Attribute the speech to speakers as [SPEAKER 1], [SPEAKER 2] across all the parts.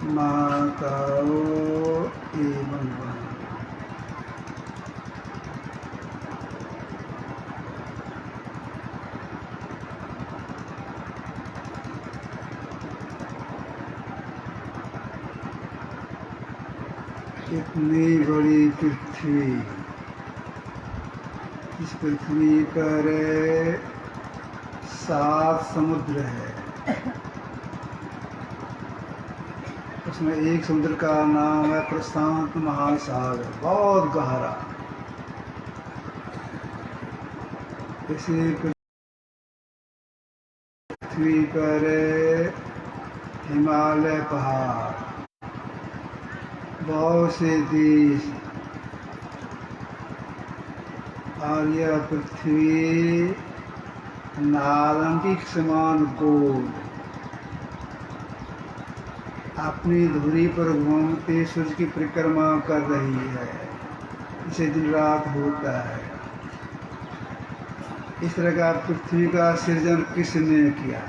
[SPEAKER 1] माताओं एवं बहनों, इतनी बड़ी पृथ्वी, इस पृथ्वी पर 7 समुद्र है। उसमें एक समुद्र का नाम है प्रशांत महासागर, बहुत गहरा। इसी पृथ्वी पर हिमालय पहाड़, बहुत से देश, और यह पृथ्वी नारंगी के समान गोल अपनी धुरी पर घूमते सूर्य की परिक्रमा कर रही है। इसे दिन रात होता है। इस तरह का पृथ्वी का सृजन किसने किया?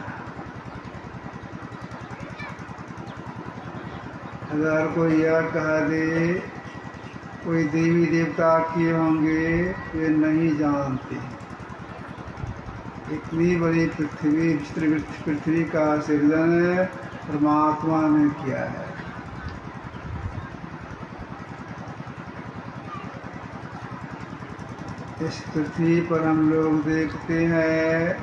[SPEAKER 1] अगर कोई यह कह दे कोई देवी देवता किए होंगे, वे नहीं जानते। इतनी बड़ी पृथ्वी, पृथ्वी का सृजन परमात्मा ने किया है। इस पृथ्वी पर हम लोग देखते हैं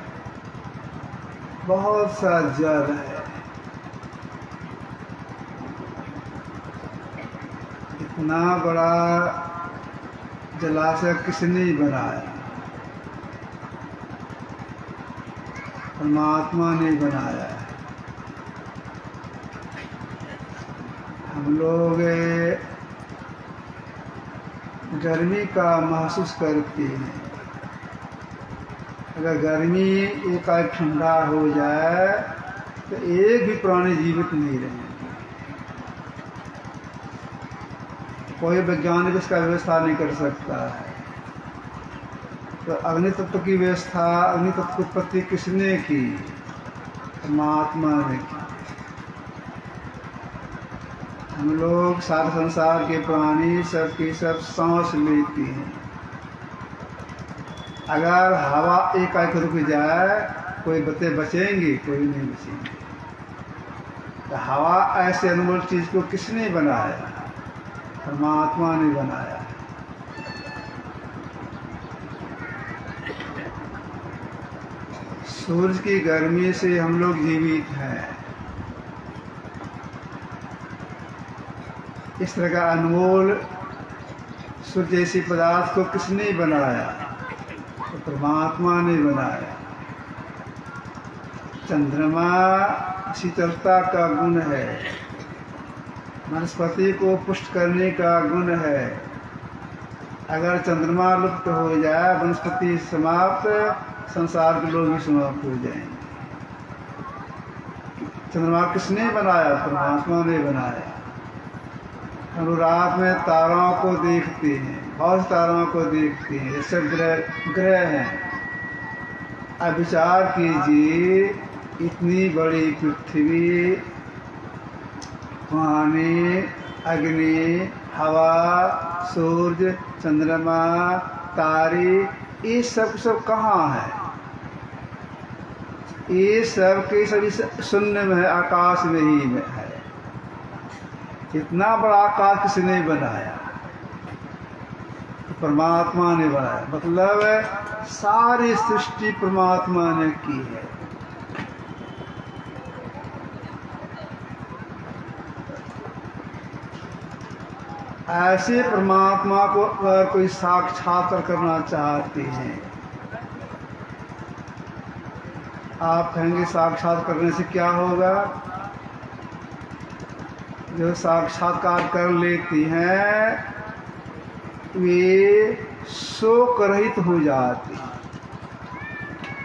[SPEAKER 1] बहुत सा जल है। इतना बड़ा जलाशय किसने बनाया? परमात्मा ने बनाया है। हम लोग गर्मी का महसूस करते हैं। अगर गर्मी एकाएक ठंडा हो जाए तो एक भी प्राणी जीवित नहीं रहेंगे। कोई वैज्ञानिक इसका व्यवस्था नहीं कर सकता है। तो अग्नि तत्व की व्यवस्था, अग्नि तत्व की उत्पत्ति किसने की? परमात्मा ने की। हम लोग सारे संसार के प्राणी सब की सब सांस लेते हैं। अगर हवा एकाएक रुक जाए, कोई बचेंगे? कोई नहीं बचेंगे। तो हवा ऐसे अनमोल चीज को किसने बनाया? परमात्मा ने बनाया। सूरज की गर्मी से हम लोग जीवित हैं। इस तरह का अनमोल सूर्य जैसी पदार्थ को किसने बनाया? तो परमात्मा ने बनाया। चंद्रमा शीतलता का गुण है, वनस्पति को पुष्ट करने का गुण है। अगर चंद्रमा लुप्त हो जाए, वनस्पति समाप्त, संसार के लोग भी समाप्त हो जाएंगे। चंद्रमा किसने बनाया? परमात्मा ने बनाया। हम रात में तारों को देखते हैं, बहुत तारों को देखते हैं। ये सब ग्रह हैं। अब विचार कीजिए, इतनी बड़ी पृथ्वी, पानी, अग्नि, हवा, सूर्य, चंद्रमा, तारे, ये सब कहाँ है? ये सब के सभी शून्य में है, आकाश में ही में है। इतना बड़ा आकाश किसने बनाया? परमात्मा ने बनाया। मतलब सारी सृष्टि परमात्मा ने की है। ऐसे परमात्मा को अगर कोई साक्षात्कार करना चाहते हैं, आप कहेंगे साक्षात करने से क्या होगा? जो साक्षात्कार कर लेती हैं वे शोक रहित हो जाती हैं।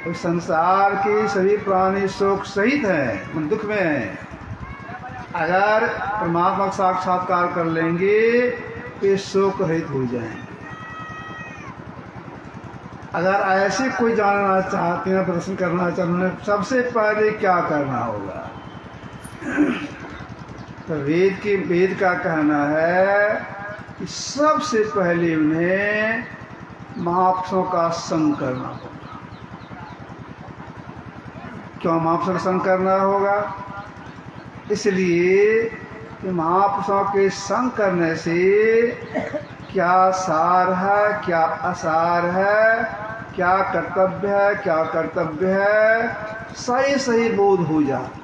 [SPEAKER 1] तो संसार के सभी प्राणी शोक सहित हैं, मन दुख में हैं। अगर परमात्मा का साक्षात्कार कर लेंगे तो ये शोक रहित हो जाएंगे। अगर ऐसे कोई जानना चाहते हैं, प्रदर्शन करना चाहते हैं, सबसे पहले क्या करना होगा? तो वेद का कहना है कि सबसे पहले उन्हें महापुरुषों का संग करना होगा। क्यों महापुरुषों का संग करना होगा? इसलिए कि महापुरुषों के संग करने से क्या सार है, क्या असार है, क्या कर्तव्य है, क्या कर्तव्य है, सही सही बोध हो जाता है।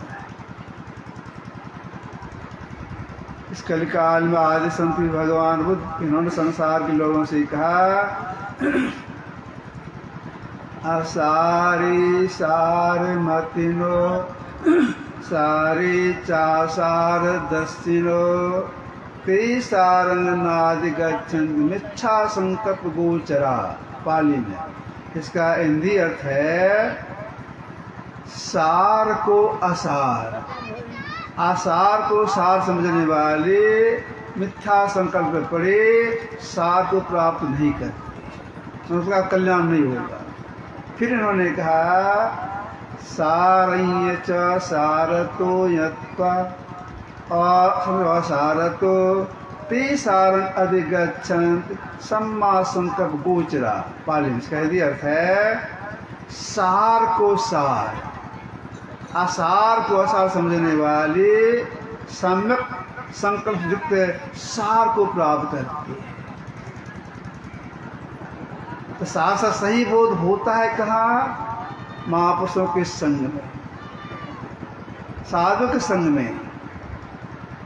[SPEAKER 1] इस कलिकाल में आदि संत भगवान बुद्ध इन्होंने संसार के लोगों से कहा, असारी सार मतिनो सारी चासार दस्तिनो ते सारंग नादि गच्छन्ति मिच्छा संकल्प गोचरा। पाली में इसका हिंदी अर्थ है सार को असार, आसार को सार समझने वाले मिथ्या संकल्प में पड़े सार को प्राप्त नहीं करते, उसका कल्याण नहीं होगा। फिर इन्होंने कहा सारण्य च सारतो यत्वा और सारतो ते सारं अधिगच्छन्ति सम्मा संकल्प गोचरा। पाली में इसका यदि अर्थ है सार को सार, आसार को असार समझने वाले सम्यक संकल्प युक्त सार को प्राप्त करते हैं। तो सार सा सही बोध होता है कहाँ? महापुरुषों के संग में, साधु के संग में।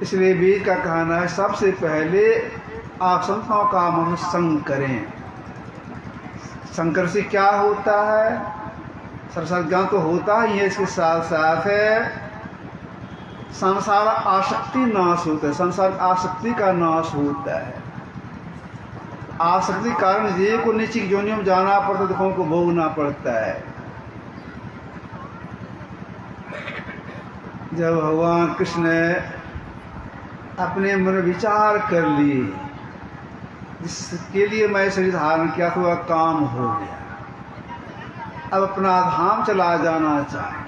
[SPEAKER 1] इसलिए वेद का कहना है सबसे पहले आप संतों का मनुष्य संग करें। शंकर से क्या होता है? सरसद ज्ञान तो होता ही है, इसके साथ साथ है संसार आसक्ति नाश होता है, संसार आसक्ति का नाश होता है। आसक्ति कारण जीव को नीचे योनियों में जाना पड़ता है, दुखों को भोगना पड़ता है। जब भगवान कृष्ण ने अपने मन में विचार कर लिए जिसके लिए मैं शरीर धारण किया तो वह काम हो गया, अब अपना धाम चला जाना चाहिए।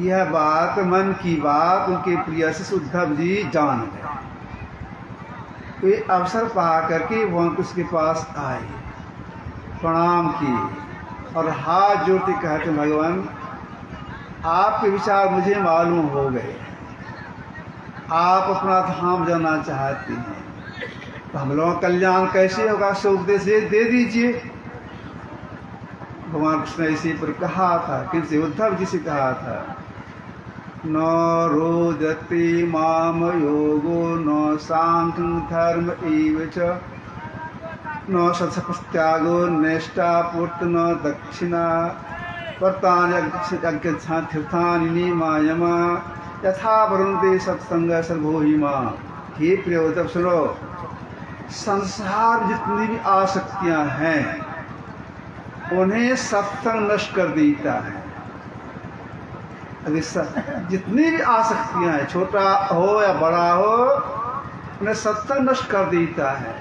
[SPEAKER 1] यह बात मन की बात उनके प्रिय शिष्य उद्धव जी जान गए। वे अवसर पा करके भगवान कृष्ण के पास आए, प्रणाम किए और हाथ जोड़ते कहते भगवान आपके विचार मुझे मालूम हो गए, आप अपना धाम जाना चाहते हैं, तो हम लोगों का कल्याण कैसे होगा? से उपदेश दे दीजिए। भगवान कृष्ण ने इसी पर कहा था, किनसे? उद्धव जी से कहा था, न रोदति माम योगो न सांख्यं धर्म एव च न सत्सपत्यागो निष्ठा पूर्त न दक्षिणा वर्तान तीर्थानि नियमा यथा वरुणते सत्संग सर्वोहिमा। हे प्रिय उद्धव सुनो, संसार जितनी भी आसक्तियां हैं उन्हें सत्संग नष्ट कर देता है। जितनी भी आसक्तियां हैं, छोटा हो या बड़ा हो, उन्हें सत्संग नष्ट कर देता है।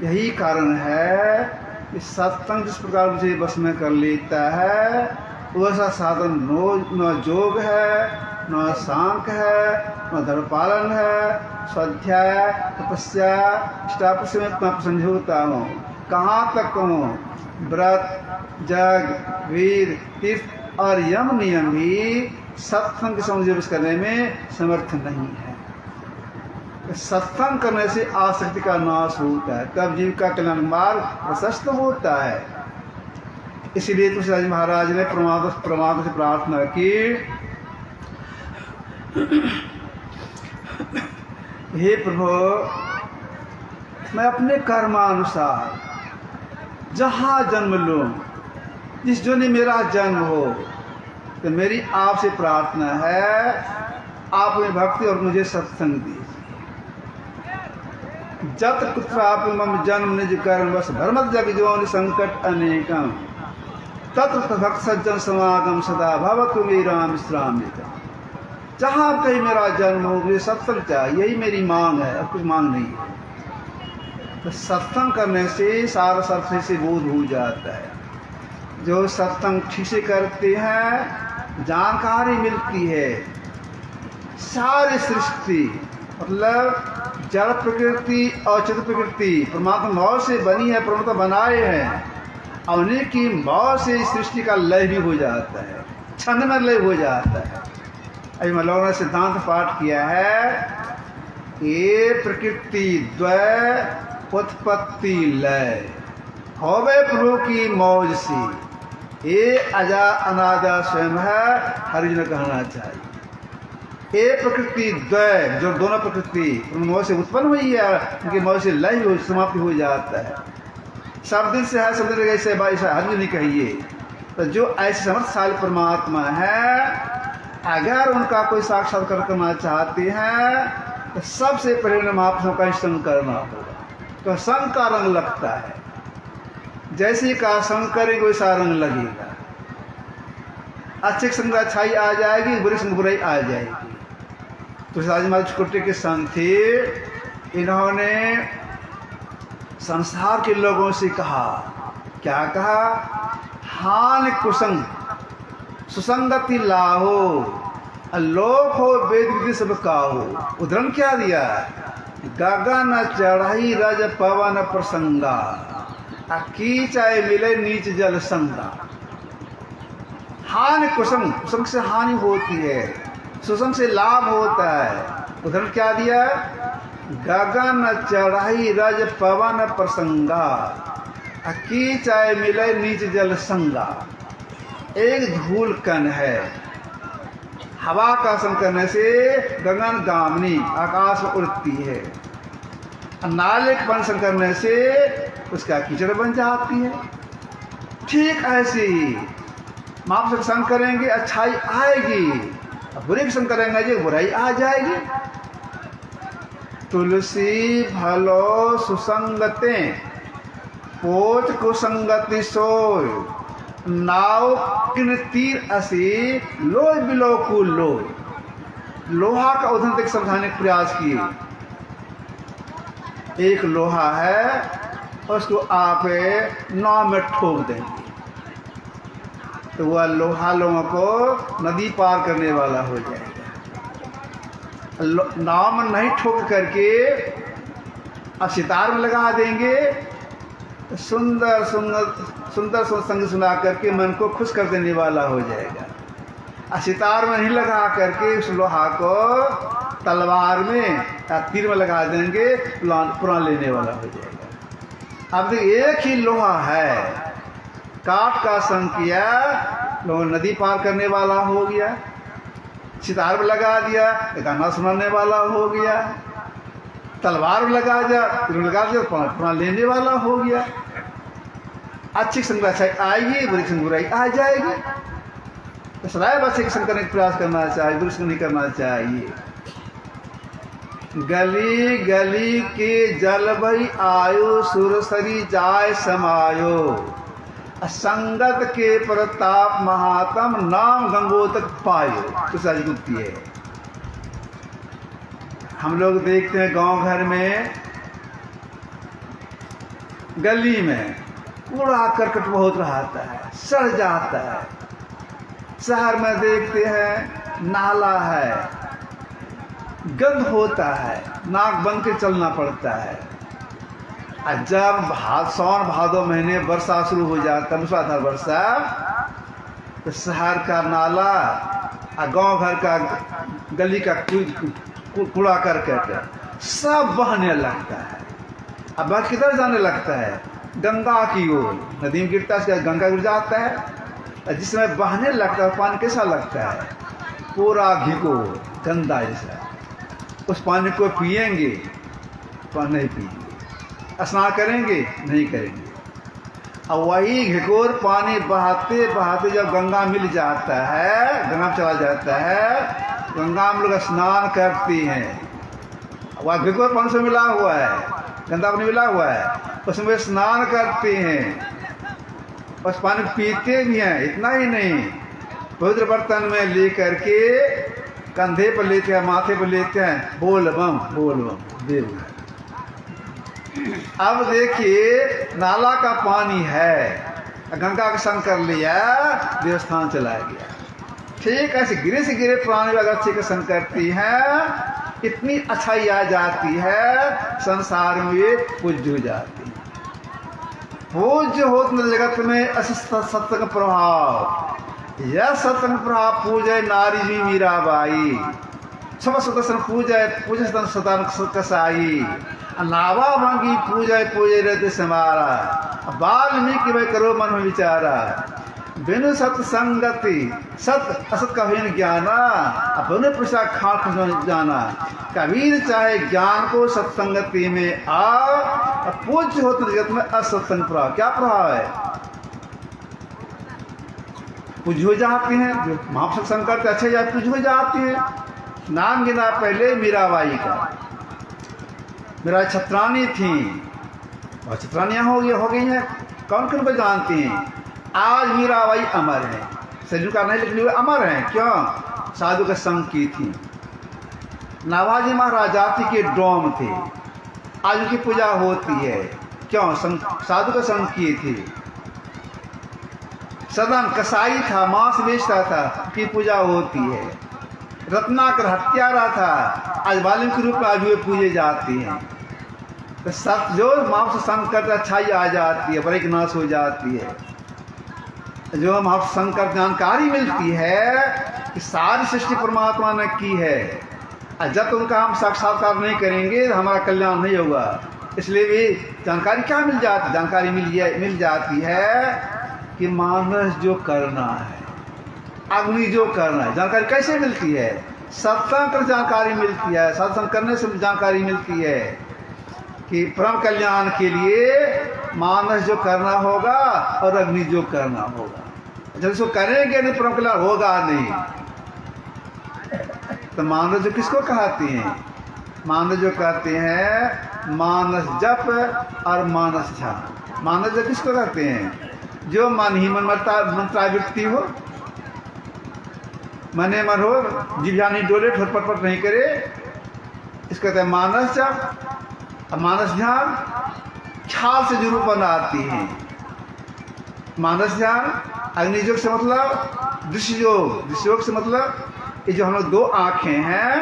[SPEAKER 1] यही कारण है कि सत्संग जिस प्रकार मुझे बस में कर लेता है वैसा साधन न योग है, न सांख्य है, न धर्म पालन है, स्वाध्याय तपस्या इष्टापुष्ट में इतना प्रसन्न होता हूँ। कहाँ तक कहूँ? व्रत जग वीर तीर्थ और यम नियम भी सत्संग के समझ करने में समर्थ नहीं है। सत्संग करने से आसक्ति का नाश होता है, तब जीव का कल्याण मार्ग प्रशस्त होता है। इसीलिए तुलसीदास महाराज ने परमात्मा से प्रार्थना की, हे प्रभु मैं अपने कर्मानुसार जहाँ जन्म लूँ, जिस जोनि मेरा जन्म हो, तो मेरी आपसे प्रार्थना है आप में भक्ति और मुझे सत्संग दीजिए। जत कुत्रापि मम जन्म निज कर्म बस भरमत जग जोनि संकट अनेकम तत्र भक्त सज्जन समागम सदा भवतु मेरा विश्रामित। जहाँ कहीं मेरा जन्म हो मुझे सत्संग चाहिए, यही मेरी मांग है, और कुछ मांग नहीं है। तो सत्संग करने से सारा सर्व से बोध हो जाता है। जो सत्संग ठीक से करते हैं जानकारी मिलती है, सारी सृष्टि मतलब जड़ प्रकृति और चित्त प्रकृति परमात्मा मौत से बनी है, परमात्मा बनाए हैं, और उन्हीं की मौत से इस सृष्टि का लय भी हो जाता है, क्षण में लय हो जाता है। अभी हम लोगों ने सिद्धांत पाठ किया है, ये प्रकृति द्वय उत्पत्ति लय होवे प्रभु की मौज सी, ये अजा अनादा स्वयं है, हरिजन कहना चाहिए। ये प्रकृति द्वय जो दोनों प्रकृति मौज से उत्पन्न हुई है, उनकी मौज से लय हो समाप्ति हो जाता है। सब दिन से है, सब दिन ऐसे हरिजन नहीं कहिए। तो जो ऐसे समर्थशाली परमात्मा है, अगर उनका कोई साक्षात्कार करना चाहते हैं तो सबसे पहले महापुरुषों का संग करना होगा। तो संग का रंग लगता है, जैसे का संग करेंगे वैसा रंग लगेगा। अच्छे संग अच्छाई आ जाएगी, बुरी संग बुराई आ जाएगी। तो आज महाराज छुट्टी के संग थे, इन्होंने संसार के लोगों से कहा, क्या कहा? हान कुसंग सुसंगति लाहो, लोक हो वेद विधि सब काहो। उदाहरण क्या दिया? गगन चढ़ाई रज पवन प्रसंगा, कीचाए मिले नीच जल संगा। हानि कुसंग, कुसंग से हानि होती है, सुसंग से लाभ होता है। उदाहरण क्या दिया? गगन चढ़ाई रज पवन प्रसंगा, कीचाए मिले नीच जल संगा। एक धूल कण है, हवा का संग करने से गगन गामिनी आकाश में उड़ती है, नाले के पन संग करने से उसका कीचड़ बन जाती है। ठीक ऐसे ही माप से संग करेंगे अच्छाई आएगी, बुरे के संग करेंगे जो बुराई आ जाएगी। तुलसी भलो सुसंगते पोच कुसंगति सोय, नाव किन तीर असी लोय बिलो को लोय। लोहा का उदाहरण तक समझाने का प्रयास किए। एक लोहा है, उसको आप नाव में ठोक देंगे तो वह लोहा लोगों को नदी पार करने वाला हो जाएगा। नाव में नहीं ठोक करके अब सितार में लगा देंगे, सुंदर सुंदर सुंदर संग सुना करके मन को खुश कर देने वाला हो जाएगा। और सितार में नहीं लगा करके उस लोहा को तलवार में या तीर में लगा देंगे, पुराण लेने वाला हो जाएगा। अब एक ही लोहा है, काट का संग किया, लोग नदी पार करने वाला हो गया। सितार में लगा दिया, गाना सुनाने वाला हो गया। तलवार में लगा दिया, तीर में लगा दिया, पुराण लेने वाला हो गया। अच्छी संग अच्छाई आएगी, बुरी संग बुराई आ जाएगी। तो सदैव अच्छे संग करने का प्रयास करना चाहिए, बुरी संग नहीं करना चाहिए। गली गली के जल भई आयो, सुरसरी जाय समायो, संगत के प्रताप महात्म, नाम गंगोतक पायो। तो सारी गुप्ती है। हम लोग देखते हैं गांव घर में, गली में कूड़ा करकट बहुत रहता है, सड़ जाता है। शहर में देखते हैं नाला है, गंद होता है, नाक बंद के चलना पड़ता है। और जब सावन भादो महीने वर्षा शुरू हो जाता है, मूसलाधार वर्षा, तो शहर का नाला और गांव घर का गली का कूड़ा करकट सब बहने लगता है। अब वह किधर जाने लगता है? गंगा की ओर। नदी में गिरता है, गंगा गिर जाता है। जिसमें बहने लगता है पानी कैसा लगता है? पूरा भिगो गंदा जैसा। उस पानी को पिएंगे तो नहीं पिएंगे, स्नान करेंगे नहीं करेंगे। और वही घिकोर पानी बहाते बहाते जब गंगा मिल जाता है, गंगा में चला जाता है, गंगा में लोग स्नान करते हैं। वह घिकोर पानी से मिला हुआ है, गंदा पानी मिला हुआ है, उसमें स्नान करते हैं, उस पानी पीते भी हैं। इतना ही नहीं, पवित्र बर्तन में ले करके कंधे पर लेते हैं, माथे पर लेते हैं, बोल बम देव। अब देखिए नाला का पानी है, गंगा का संग कर लिया, देवस्थान चला गया। ठीक ऐसे गिरे से गिरे पुराने अगर अच्छे का संग करती है, इतनी अच्छाई आ जाती है, संसार में ये पूज्य हो जाती है। पूज्य होते जगत में अस सत्संग प्रभाव, यह सत्संग प्रभाव पूजे नारी जी मीराबाई, सब सदस्य पूजे पूजे सतन कसाई, नावा भांगी पूजे पूजे रहते समारा, वाल्मीकि भाई करो मन में विचारा, बिनु सत्संगति सत असत का विन ज्ञाना, बिनु प्रसाद खाक जाना। कबीर चाहे ज्ञान को सत्संगति में आ, पूज्य होते जगत में असत्संग प्रभाव। क्या प्रभाव है? पूज्य हो जाते हैं, जो महापुरुष सत्संग करते अच्छे जाते पूज्य हो जाते हैं। नाम गिना पहले मीराबाई का, मेरा छत्रानी थी और छत्रानियाँ हो गई हैं, कौन कौन को जानती हैं? आज मीराबाई अमर है, सजू का नहीं लिखने हुए अमर हैं। क्यों? साधु का संग की थी। नाभाजी महाराज जाति के डोम थे, आज उनकी पूजा होती है। क्यों? साधु का संग किए थे। सदन कसाई था, मांस बेचता था, की पूजा होती है। रत्नाकर हत्यारा था, आज वाल्मीकि के रूप में आज वे पूजे जाती हैं। तो सत जो मांस संग करता अच्छाई आ जाती है, बड़े नाश हो जाती है। जो हम संकर जानकारी मिलती है कि सारी सृष्टि परमात्मा ने की है, और जब तक उनका हम साक्षात्कार नहीं करेंगे तो हमारा कल्याण नहीं होगा। इसलिए भी जानकारी क्या मिल जाती? जानकारी मिल जाती है कि मानस जो करना है, अग्नि जो करना है। जानकारी कैसे मिलती है? सत्संग कर जानकारी मिलती है। सत्संग करने से जानकारी मिलती है कि परम कल्याण के लिए मानस जो करना होगा और अग्नि जो करना होगा। जब इसको करेंगे नहीं, परम कल्याण होगा नहीं। तो मानस जो किसको कहते हैं? मानस जो कहते हैं मानस जप और मानस ध्यान। मानस जप किसको कहते हैं? जो मन ही मन मंत्रावृत्ति हो, मने मन हो, जिभ्या नहीं डोले, ठोट नहीं करे, इसको कहते हैं मानस जप। मानस ध्यान ख्याल से जो रूप बनाती है। मानस ध्यान अग्नि योग से मतलब दृश्य योग, दृश्य योग से मतलब ये जो हम लोग दो आंखें हैं,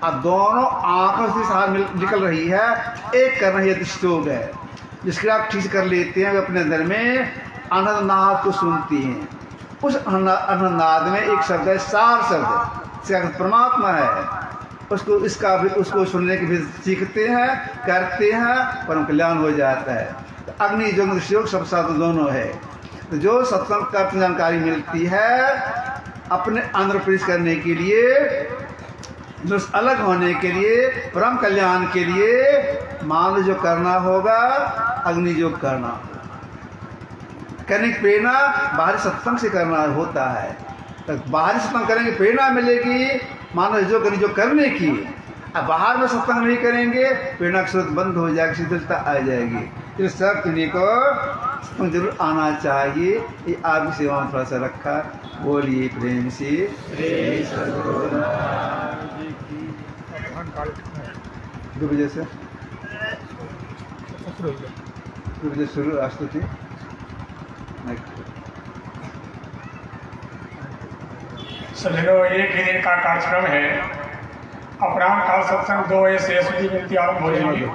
[SPEAKER 1] अब दोनों आंखों से साथ निकल रही है, एक कर रही है, दृश्य योग है। जिसके आप ठीक कर लेते हैं, वे अपने अंदर में आनंद नाद को सुनती हैं। उस आनंद नाद में एक शब्द है सार शब्द, परमात्मा है। उसको सुनने की भी सीखते हैं, करते हैं, परम कल्याण हो जाता है। तो अग्नि योग योग सब साथ दोनों है। तो जो सत्संग का जानकारी मिलती है, अपने अंदर प्रवेश करने के लिए, जो अलग होने के लिए, परम कल्याण के लिए मान जो करना होगा, अग्नि योग करना होगा। करने की प्रेरणा बाहरी सत्संग से करना होता है। तो बाहरी सत्संग करेंगे प्रेरणा मिलेगी मानव जो करने की। अब बाहर में सत्संग नहीं करेंगे, प्रेरणा का स्रोत बंद हो जाएगी, शिथिलता आ जाएगी। तो सब किन्हीं को सत्संग जरूर आना चाहिए। ये आपकी सेवा में थोड़ा सा रखा। बोलिए प्रेम से। दो बजे से 2 बजे शुरू स्तुति।
[SPEAKER 2] सज्जनों, एक ही दिन का कार्यक्रम है। अपराह्न काल सत्संग 2 बजे से स्तुति विनती आरंभ हो जाएगी।